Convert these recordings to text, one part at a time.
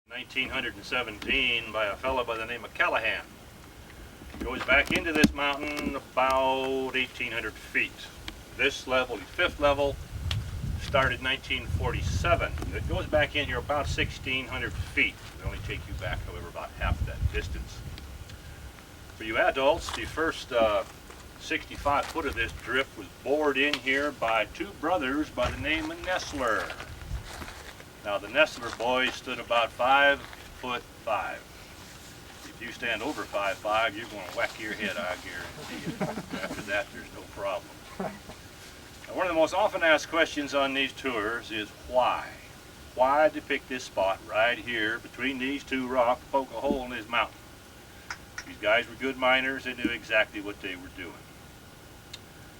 1917 by a fellow by the name of Callahan. Goes back into this mountain about 1,800 feet. This level, the fifth level, started 1947. It goes back in here about 1,600 feet. It only take you back, however, about half that distance. For you adults, the first 65 foot of this drift was bored in here by two brothers by the name of Nestler. Now the Nestler boys stood about 5'5". If you stand over 5'5", you're going to whack your head, I guarantee you. After that, there's no problem. Now, one of the most often asked questions on these tours is why? Why did they pick this spot right here between these two rocks to poke a hole in this mountain? These guys were good miners. They knew exactly what they were doing.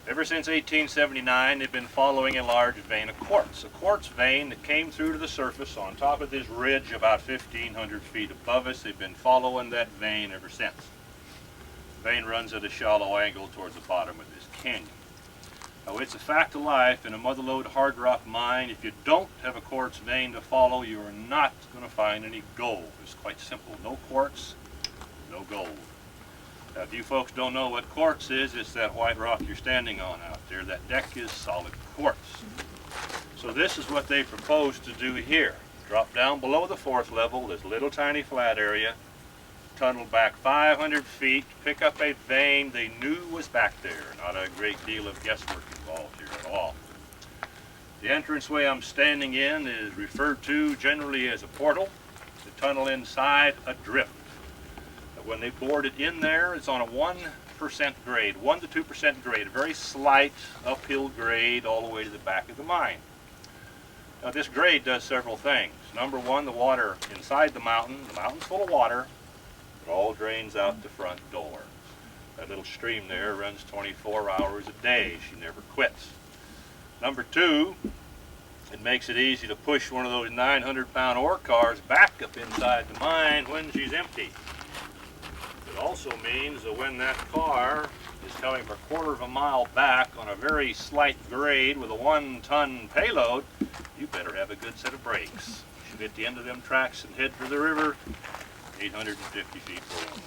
Ever since 1879, they've been following a large vein of quartz. A quartz vein that came through to the surface on top of this ridge about 1,500 feet above us. They've been following that vein ever since. The vein runs at a shallow angle towards the bottom of this canyon. Now, it's a fact of life in a motherlode hard rock mine. If you don't have a quartz vein to follow, you are not going to find any gold. It's quite simple. No quartz, no gold. Now, if you folks don't know what quartz is, it's that white rock you're standing on out there. That deck is solid quartz. So this is what they proposed to do here. Drop down below the fourth level, this little tiny flat area, tunnel back 500 feet, pick up a vein they knew was back there. Not a great deal of guesswork involved here at all. The entranceway I'm standing in is referred to generally as a portal. The tunnel inside, a drift. When they bored it in there, it's on a 1% grade, 1 to 2% grade, a very slight uphill grade all the way to the back of the mine. Now this grade does several things. Number one, the water inside the mountain's full of water. It all drains out the front door. That little stream there runs 24 hours a day. She never quits. Number two, it makes it easy to push one of those 900-pound ore cars back up inside the mine when she's empty. It also means that when that car is coming a quarter of a mile back on a very slight grade with a 1-ton payload, you better have a good set of brakes. You should hit the end of them tracks and head for the river, 850 feet below.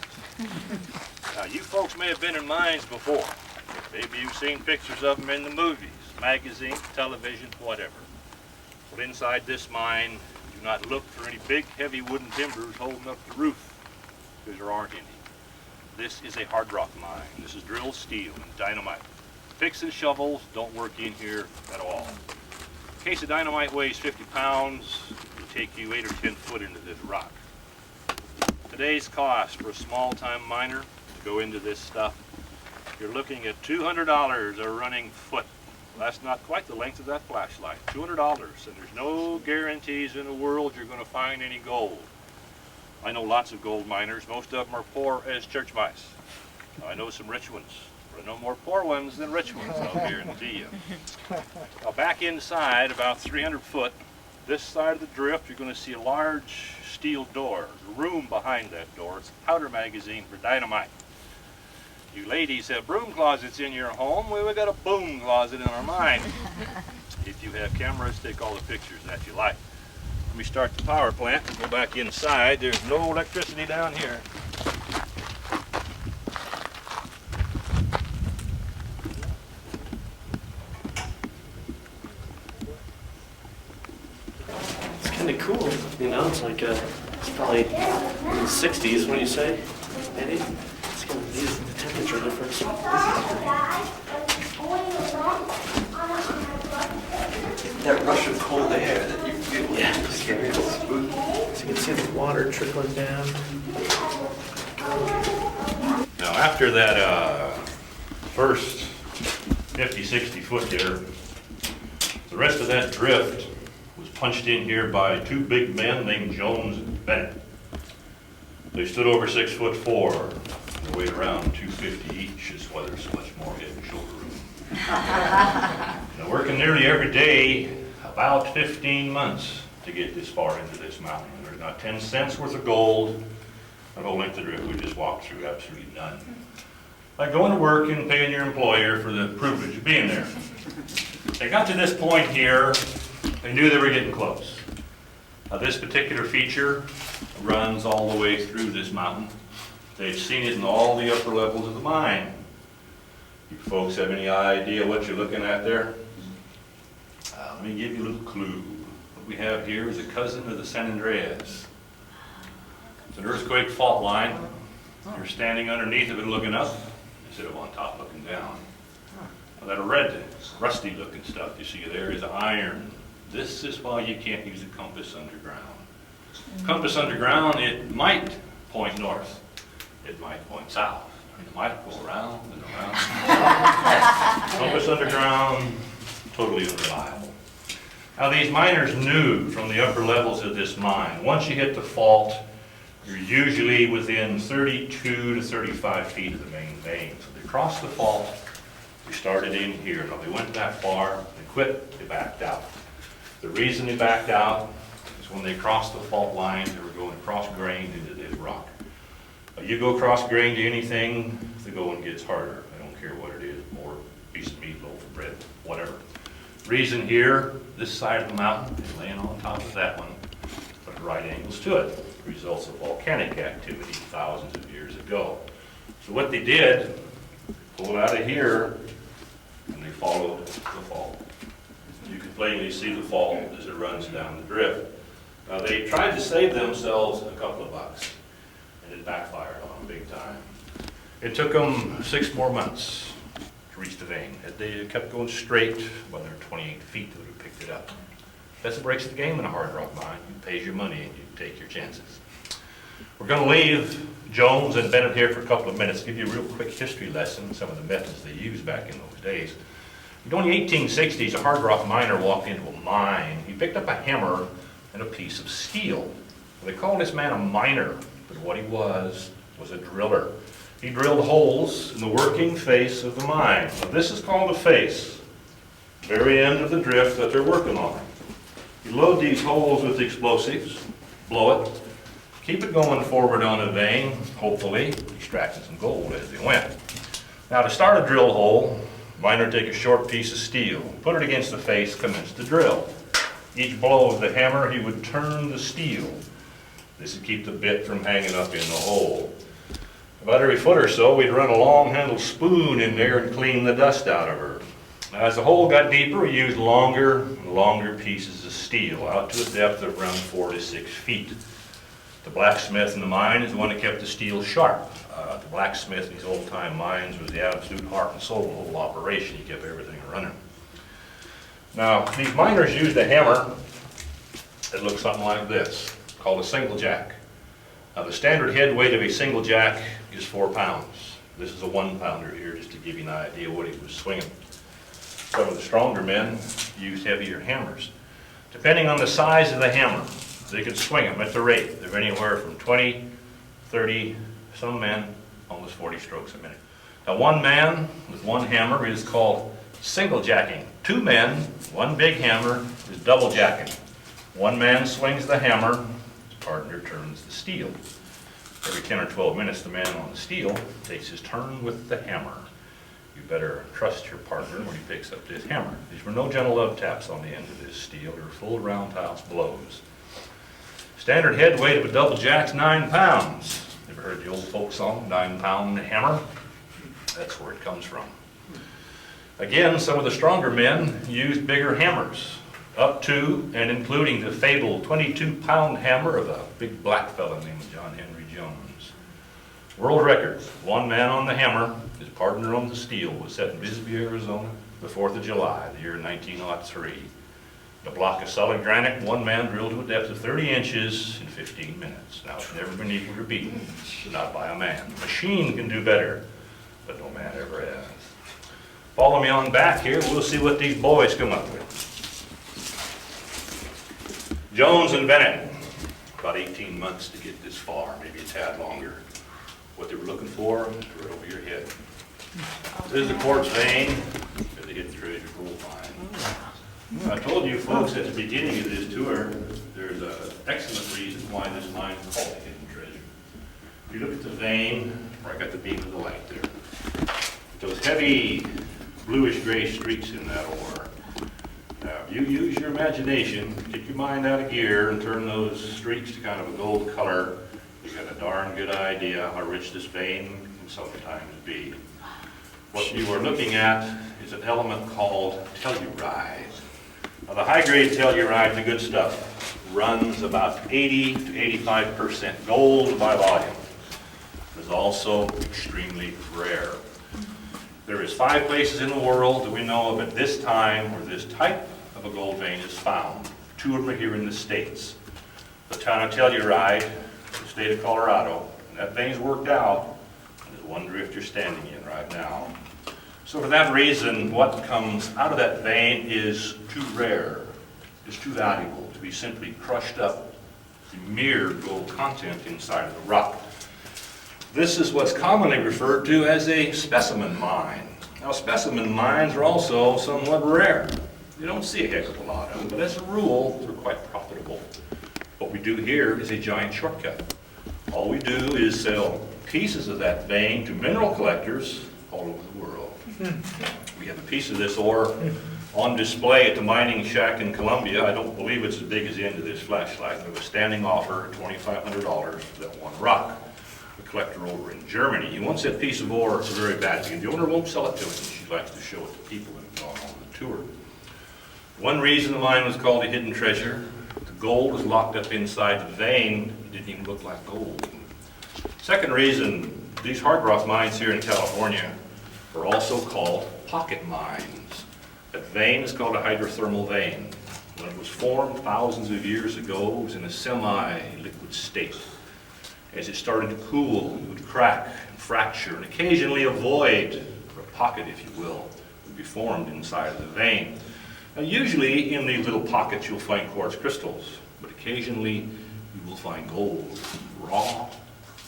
Now, you folks may have been in mines before. Maybe you've seen pictures of them in the movies, magazines, television, whatever. Well, inside this mine, do not look for any big, heavy wooden timbers holding up the roof, because there aren't any. This is a hard rock mine. This is drilled steel and dynamite. Picks and shovels don't work in here at all. A case of dynamite weighs 50 pounds. It will take you 8 or 10 foot into this rock. Today's cost for a small-time miner to go into this stuff, you're looking at $200 a running foot. Well, that's not quite the length of that flashlight. $200, and there's no guarantees in the world you're going to find any gold. I know lots of gold miners. Most of them are poor as church mice. I know some rich ones, but I know more poor ones than rich ones, I'll guarantee you. Now back inside, about 300 foot, this side of the drift, you're going to see a large steel door. There's a room behind that door. It's a powder magazine for dynamite. You ladies have broom closets in your home. Well, we've got a boom closet in our mine. If you have cameras, take all the pictures that you like. Let me start the power plant and go back inside. There's no electricity down here. It's kind of cool, you know. It's like it's probably in the 60s. What do you say, Eddie? It's going to be the temperature difference. That rush of cold air that you feel. Yeah, it's very cool. So you can see the water trickling down. Now after that first 50, 60 foot there, the rest of that drift was punched in here by two big men named Jones and Bennett. They stood over 6'4", and they weighed around 250 each. Is why there's so much more head and shoulder room. Now, working nearly every day, about 15 months to get this far into this mountain. And there's not 10 cents worth of gold. The whole length of the drift we just walked through, absolutely none. Like going to work and paying your employer for the privilege of being there. They got to this point here, they knew they were getting close. This particular feature runs all the way through this mountain. They've seen it in all the upper levels of the mine. You folks have any idea what you're looking at there? Let me give you a little clue. What we have here is a cousin of the San Andreas. It's an earthquake fault line. You're standing underneath of it looking up instead of on top looking down. Now that red, rusty looking stuff you see there is iron. This is why you can't use a compass underground. Compass underground, it might point north. It might point south. It might go around and around. Compass underground, totally unreliable. Now these miners knew from the upper levels of this mine, once you hit the fault, you're usually within 32 to 35 feet of the main vein. So they crossed the fault, they started in here. Now they went that far, they quit, they backed out. The reason they backed out is when they crossed the fault line, they were going cross-grained into this rock. You go cross-grained to anything, the going gets harder. I don't care what it is, more piece of meat, loaf of bread, whatever. Reason here, this side of the mountain is laying on top of that one, but at right angles to it. Results of volcanic activity thousands of years ago. So what they did, pulled out of here, and they followed the fault. You can plainly see the fault as it runs down the drift. Now they tried to save themselves a couple of bucks, and it backfired on them big time. It took them 6 more months to reach the vein. If they kept going straight, well, they're 28 feet, they would have picked it up. That's the breaks of the game in a hard rock mine. You pay your money and you take your chances. We're going to leave Jones and Bennett here for a couple of minutes, give you a real quick history lesson, some of the methods they used back in those days. During the 1860s, a hard rock miner walked into a mine. He picked up a hammer and a piece of steel. They called this man a miner, but what he was a driller. He drilled holes in the working face of the mine. Now this is called a face, very end of the drift that they're working on. You load these holes with explosives, blow it, keep it going forward on a vein, hopefully extracting some gold as they went. Now to start a drill hole, miner would take a short piece of steel, put it against the face, commence to drill. Each blow of the hammer, he would turn the steel. This would keep the bit from hanging up in the hole. About every foot or so, we'd run a long-handled spoon in there and clean the dust out of her. Now, as the hole got deeper, we used longer and longer pieces of steel, out to a depth of around 4 to 6 feet. The blacksmith in the mine is the one that kept the steel sharp. The blacksmith in these old-time mines was the absolute heart and soul of the whole operation. He kept everything running. Now, these miners used a hammer that looked something like this, called a single jack. Now, the standard head weight of a single jack is 4 pounds. This is a 1-pounder here, just to give you an idea what he was swinging. Some of the stronger men used heavier hammers. Depending on the size of the hammer, they could swing them at the rate. They're anywhere from 20, 30, some men, almost 40 strokes a minute. Now, one man with one hammer is called single jacking. 2 men, 1 big hammer, is double jacking. 1 man swings the hammer, his partner turns the steel. Every 10 or 12 minutes, the man on the steel takes his turn with the hammer. You better trust your partner when he picks up this hammer. These were no gentle love taps on the end of this steel. They were full roundhouse blows. Standard head weight of a double jack's 9 pounds. Ever heard the old folk song, 9-pound hammer? That's where it comes from. Again, some of the stronger men used bigger hammers, up to and including the fabled 22-pound hammer of a big black fellow named John Henry Jones. World record, 1 man on the hammer, his partner on the steel, was set in Bisbee, Arizona, the 4th of July, the year 1903. A block of solid granite, 1 man drilled to a depth of 30 inches in 15 minutes. Now, it's never been equaled or beaten, not by a man. A machine can do better, but no man ever has. Follow me on back here, we'll see what these boys come up with. Jones and Bennett, about 18 months to get this far, maybe a tad longer. What they were looking for is right over your head. This is the quartz vein of the hidden treasure gold mine. I told you folks at the beginning of this tour, there's an excellent reason why this mine is called the hidden treasure. If you look at the vein, where I got the beam of the light there, those heavy bluish gray streaks in that ore. You use your imagination, get your mind out of gear and turn those streaks to kind of a gold color. You got a darn good idea how rich this vein can sometimes be. What you are looking at is an element called telluride. Now the high-grade telluride, the good stuff, runs about 80 to 85% gold by volume. It's also extremely rare. There is 5 places in the world that we know of at this time where this type of a gold vein is found. 2 of them are here in the States. The town of Telluride, the state of Colorado, and that vein's worked out, and there's one drift you're standing in right now. So for that reason, what comes out of that vein is too rare, is too valuable to be simply crushed up, the mere gold content inside of the rock. This is what's commonly referred to as a specimen mine. Now, specimen mines are also somewhat rare. You don't see a heck of a lot of them, but as a rule, they're quite profitable. What we do here is a giant shortcut. All we do is sell pieces of that vein to mineral collectors all over the world. We have a piece of this ore on display at the mining shack in Colombia. I don't believe it's as big as the end of this flashlight. There was a standing offer, $2,500 for that one rock. A collector over in Germany. He wants that piece of ore very badly, and the owner won't sell it to him. She likes to show it to people that have gone on the tour. One reason the mine was called a hidden treasure, the gold was locked up inside the vein. It didn't even look like gold. Second reason, these hard rock mines here in California are also called pocket mines. That vein is called a hydrothermal vein. When it was formed thousands of years ago, it was in a semi-liquid state. As it started to cool, it would crack and fracture, and occasionally a void, or a pocket if you will, would be formed inside of the vein. Now usually in these little pockets you'll find quartz crystals, but occasionally you will find gold, raw,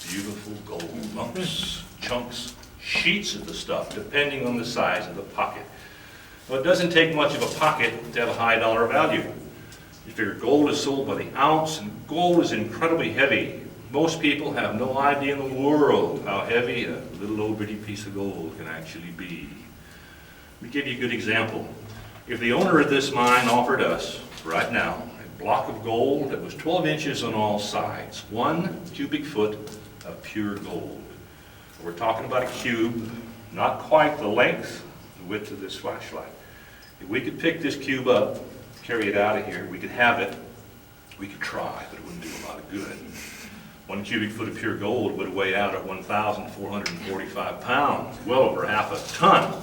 beautiful gold lumps, chunks, sheets of the stuff, depending on the size of the pocket. Well, it doesn't take much of a pocket to have a high dollar value. You figure gold is sold by the ounce, and gold is incredibly heavy. Most people have no idea in the world how heavy a little old bitty piece of gold can actually be. Let me give you a good example. If the owner of this mine offered us, right now, a block of gold that was 12 inches on all sides, 1 cubic foot of pure gold. We're talking about a cube, not quite the length, the width of this flashlight. If we could pick this cube up, carry it out of here, we could have it, we could try, but it wouldn't do a lot of good. 1 cubic foot of pure gold would weigh out at 1,445 pounds, well over half a ton.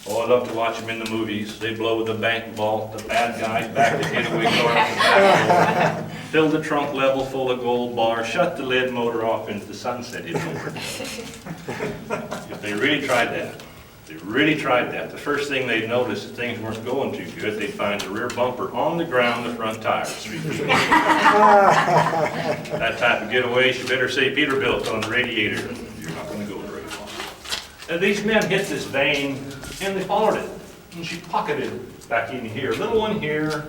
Oh, I love to watch them in the movies. They blow the bank vault, the bad guys back the getaway car up the back door, fill the trunk level full of gold bars, shut the lid motor off into the sunset. If they really tried that, the first thing they'd notice if things weren't going too good, they'd find the rear bumper on the ground, the front tires 3 feet. That type of getaway, you better say Peterbilt on the radiator. You're not going to go very far. And these men hit this vein, and they followed it. And she pocketed back in here. A little one here,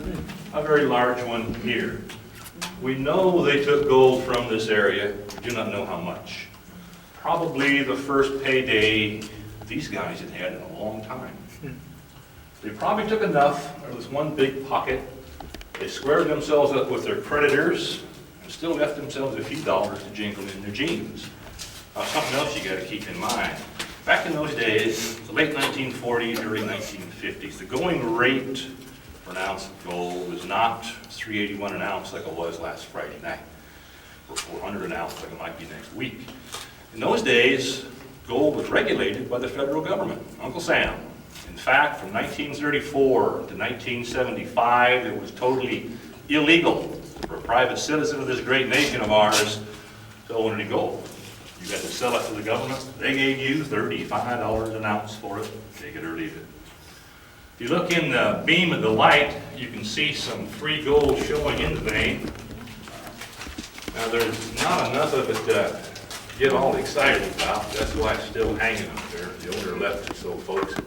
a very large one here. We know they took gold from this area. We do not know how much. Probably the first payday these guys had in a long time. They probably took enough. There was one big pocket. They squared themselves up with their creditors and still left themselves a few dollars to jingle in their jeans. Something else you got to keep in mind. Back in those days, the late 1940s, early 1950s, the going rate for an ounce of gold was not $3.81 an ounce like it was last Friday night, or $400 an ounce like it might be next week. In those days, gold was regulated by the federal government, Uncle Sam. In fact, from 1934 to 1975, it was totally illegal for a private citizen of this great nation of ours to own any gold. You had to sell it to the government. They gave you $35 an ounce for it. Take it or leave it. If you look in the beam of the light, you can see some free gold showing in the vein. Now, there's not enough of it to get all excited about. That's why it's still hanging up there. The owner left it so folks would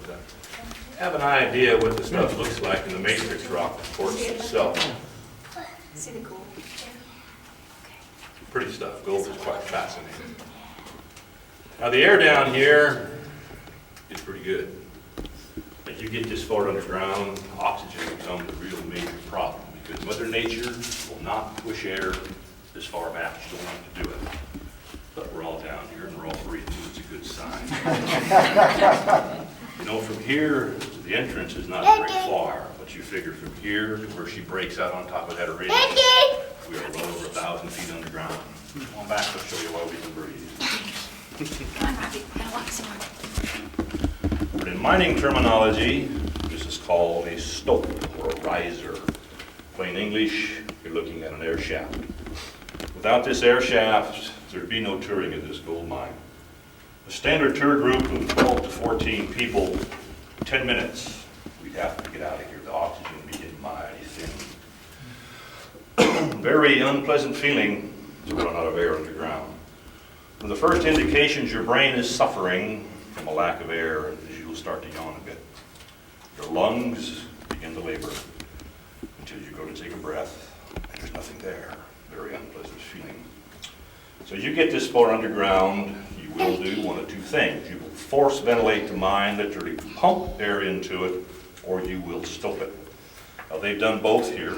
have an idea what the stuff looks like in the matrix rock, of course, itself. See the gold? Pretty stuff. Gold is quite fascinating. Now the air down here is pretty good. As you get this far underground, oxygen becomes a real major problem because Mother Nature will not push air this far back. She don't want to do it. But we're all down here and we're all breathing. It's a good sign. You know, from here to the entrance is not very far, but you figure from here to where she breaks out on top of that ridge, we are well over 1,000 feet underground. Come on back, I'll show you why we can breathe. Come on, Robbie, we're gonna walk some more. But in mining terminology, this is called a stope or a riser. Plain English, you're looking at an air shaft. Without this air shaft, there'd be no touring of this gold mine. A standard tour group of 12 to 14 people, 10 minutes, we'd have to get out of here. The oxygen would be getting mighty thin. Very unpleasant feeling to run out of air underground. One of the first indications your brain is suffering from a lack of air is you'll start to yawn a bit. Your lungs begin to labor until you go to take a breath and there's nothing there. Very unpleasant feeling. So you get this far underground, you will do one of two things. You will force ventilate the mine, literally pump air into it, or you will stope it. Now they've done both here.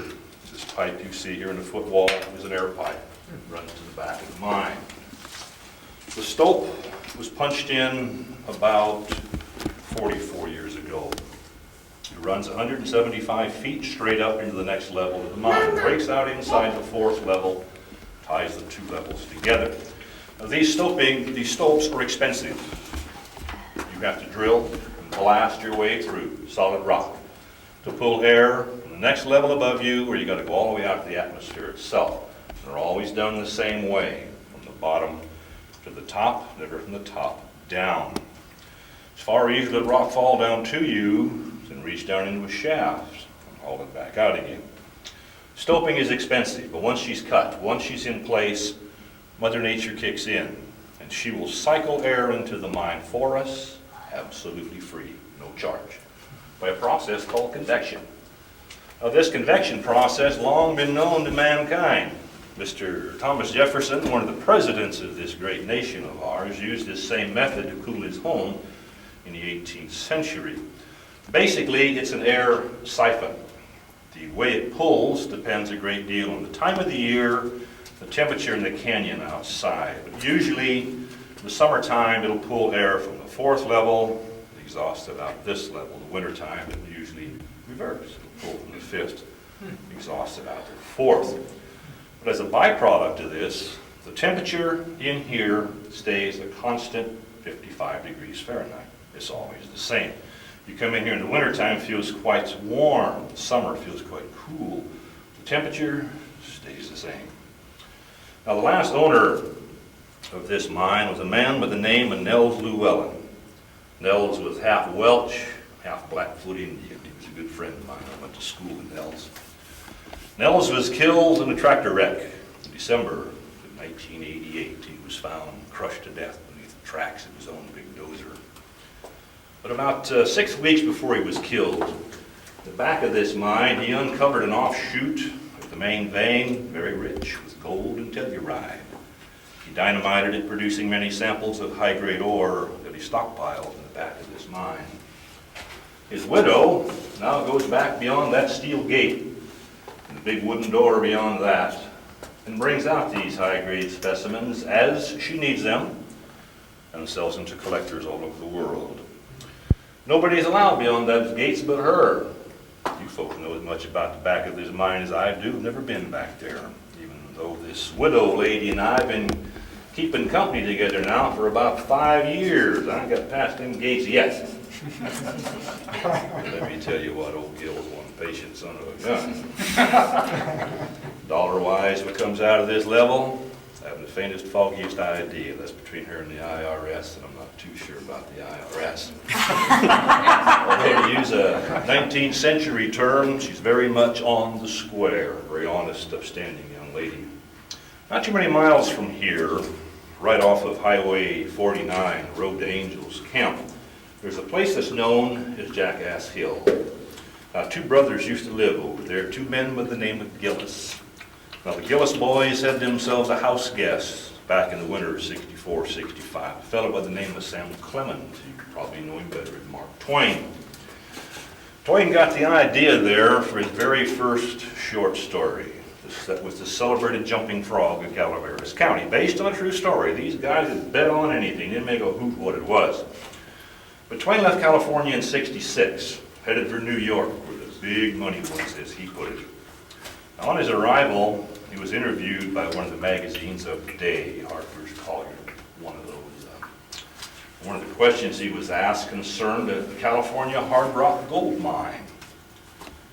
This pipe you see here in the footwall is an air pipe. It runs to the back of the mine. The stope was punched in about 44 years ago. It runs 175 feet straight up into the next level of the mine. Breaks out inside the fourth level, ties the two levels together. Now these stopes are expensive. You have to drill and blast your way through solid rock to pull air from the next level above you, or you got to go all the way out to the atmosphere itself. They're always done the same way, from the bottom to the top, never from the top down. As far as you let rock fall down to you, then reach down into a shaft and haul it back out again. Stoping is expensive, but once she's cut, once she's in place, Mother Nature kicks in, and she will cycle air into the mine for us, absolutely free, no charge, by a process called convection. Now, this convection process long been known to mankind. Mr. Thomas Jefferson, one of the presidents of this great nation of ours, used this same method to cool his home in the 18th century. Basically, it's an air siphon. The way it pulls depends a great deal on the time of the year, the temperature in the canyon outside. But usually, in the summertime, it'll pull air from the fourth level, exhaust it out this level. The wintertime, it'll usually reverse. It'll pull from the fifth, exhaust it out to the fourth. But as a byproduct of this, the temperature in here stays a constant 55 degrees Fahrenheit. It's always the same. You come in here in the wintertime, it feels quite warm. The summer feels quite cool. The temperature stays the same. Now, the last owner of this mine was a man by the name of Nels Llewellyn. Nels was half Welsh, half Blackfoot Indian. He was a good friend of mine. I went to school with Nels. Nels was killed in a tractor wreck in December of 1988. He was found crushed to death beneath the tracks of his own big dozer. But about 6 weeks before he was killed, the back of this mine, he uncovered an offshoot of the main vein, very rich with gold and telluride. He dynamited it, producing many samples of high-grade ore that he stockpiled in the back of this mine. His widow now goes back beyond that steel gate, and the big wooden door beyond that, and brings out these high-grade specimens as she needs them, and sells them to collectors all over the world. Nobody is allowed beyond those gates but her. You folks know as much about the back of this mine as I do. Never been back there, even though this widow lady and I have been keeping company together now for about 5 years. I ain't got past them gates yet. Let me tell you what, old Gil's one patient son of a gun. Dollar-wise, what comes out of this level, I haven't the faintest, foggiest idea. That's between her and the IRS, and I'm not too sure about the IRS. Although, to use a 19th century term, she's very much on the square. Very honest, upstanding young lady. Not too many miles from here, right off of Highway 49, Road to Angels Camp, there's a place that's known as Jackass Hill. Two brothers used to live over there, two men by the name of Gillis. Now, the Gillis boys had themselves a house guest back in the winter of 64, 65. A fellow by the name of Sam Clemens. You probably know him better as Mark Twain. Twain got the idea there for his very first short story. That was The Celebrated Jumping Frog of Calaveras County, based on a true story. These guys had bet on anything, didn't make a hoot what it was. But Twain left California in '66, headed for New York, where the big money was, as he put it. Now, on his arrival, he was interviewed by one of the magazines of the day, Harper's Collier, one of those. One of the questions he was asked concerned the California hard rock gold mine.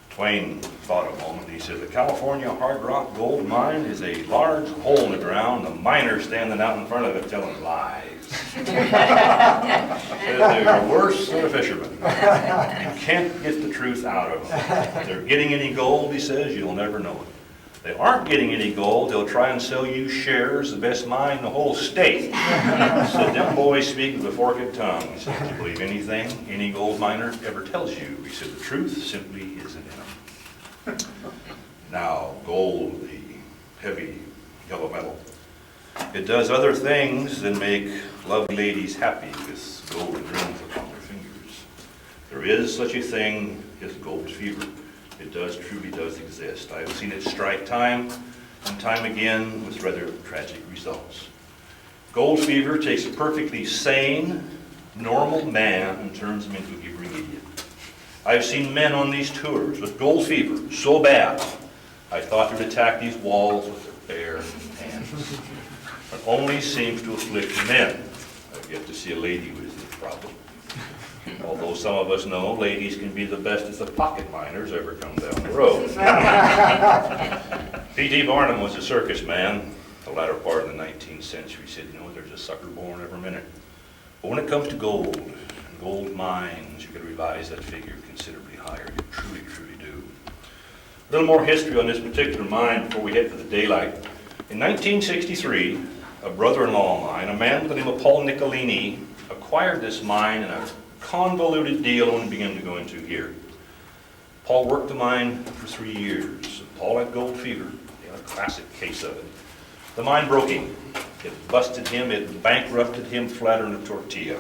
Twain thought a moment. He said, the California hard rock gold mine is a large hole in the ground, the miner standing out in front of it telling lies. They're worse than a fisherman. You can't get the truth out of them. If they're getting any gold, he says, you'll never know it. They aren't getting any gold, they'll try and sell you shares, the best mine in the whole state. So them boys speak with a forked tongue. He said, you believe anything any gold miner ever tells you? He said, the truth simply isn't in them. Now, gold, the heavy yellow metal, it does other things than make lovely ladies happy with golden rings upon their fingers. There is such a thing as gold fever. It truly does exist. I've seen it strike time and time again with rather tragic results. Gold fever takes a perfectly sane, normal man and turns him into a gibbering idiot. I've seen men on these tours with gold fever so bad, I thought they'd attack these walls with their bare hands. It only seems to afflict men. I've yet to see a lady with this problem. Although some of us know ladies can be the bestest of pocket miners ever come down the road. P.T. Barnum was a circus man the latter part of the 19th century. He said, you know, there's a sucker born every minute. But when it comes to gold and gold mines, you can revise that figure considerably higher. You truly, truly do. A little more history on this particular mine before we head for the daylight. In 1963, a brother-in-law of mine, a man by the name of Paul Nicolini, acquired this mine in a convoluted deal I want to begin to go into here. Paul worked the mine for 3 years. Paul had gold fever. He had a classic case of it. The mine broke him. It busted him. It bankrupted him flatter than a tortilla.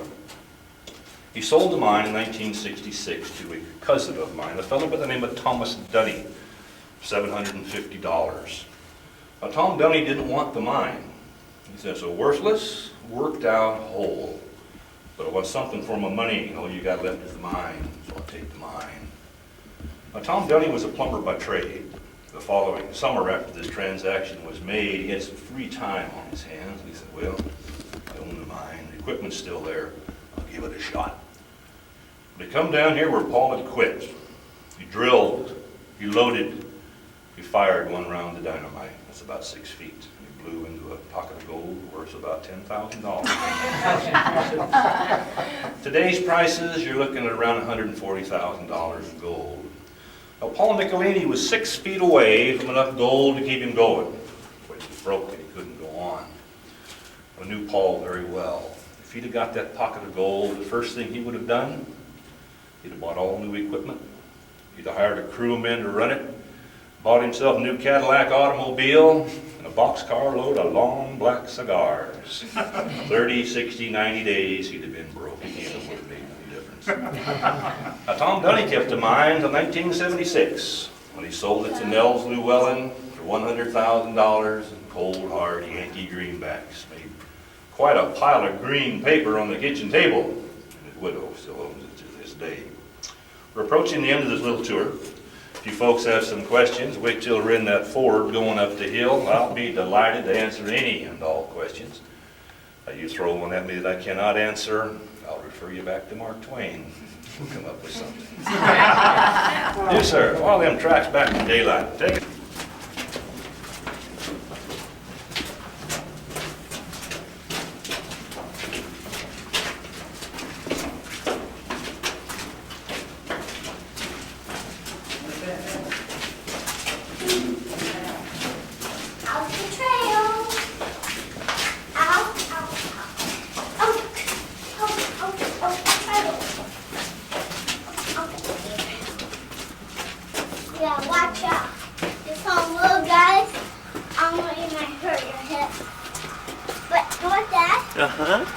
He sold the mine in 1966 to a cousin of mine, a fellow by the name of Thomas Dunny, $750. Now, Tom Dunny didn't want the mine. He says, a worthless, worked out hole. But it was something for my money. All you got left is the mine, so I'll take the mine. Now, Tom Dunny was a plumber by trade. The following summer after this transaction was made, he had some free time on his hands, and he said, well, I own the mine. The equipment's still there. I'll give it a shot. But he come down here where Paul had quit. He drilled, he loaded, he fired one round of dynamite. That's about 6 feet. He blew into a pocket of gold worth about $10,000. Today's prices, you're looking at around $140,000 of gold. Now, Paul Nicolini was 6 feet away from enough gold to keep him going. But he was broke and he couldn't go on. I knew Paul very well. If he'd have got that pocket of gold, the first thing he would have done, he'd have bought all new equipment. He'd have hired a crewman to run it, bought himself a new Cadillac automobile, and a boxcar load of long black cigars. 30, 60, 90 days, he'd have been broke again. It would have made no difference. Now, Tom Dunny kept the mine until 1976, when he sold it to Nels Llewellyn for $100,000 in cold, hard Yankee greenbacks. Made quite a pile of green paper on the kitchen table, and his widow still owns it to this day. We're approaching the end of this little tour. If you folks have some questions, wait till we're in that Ford going up the hill. I'll be delighted to answer any and all questions. You throw one at me that I cannot answer, I'll refer you back to Mark Twain. We'll come up with something. Yes, sir. All them tracks back in daylight. Take it. Yeah, watch out. It's all little guys. I want you might hurt your hip. But you know what, Dad?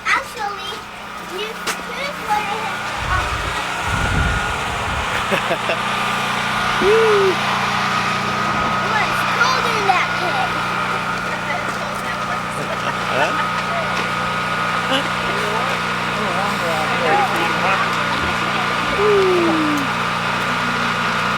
Actually, here's what I Woo!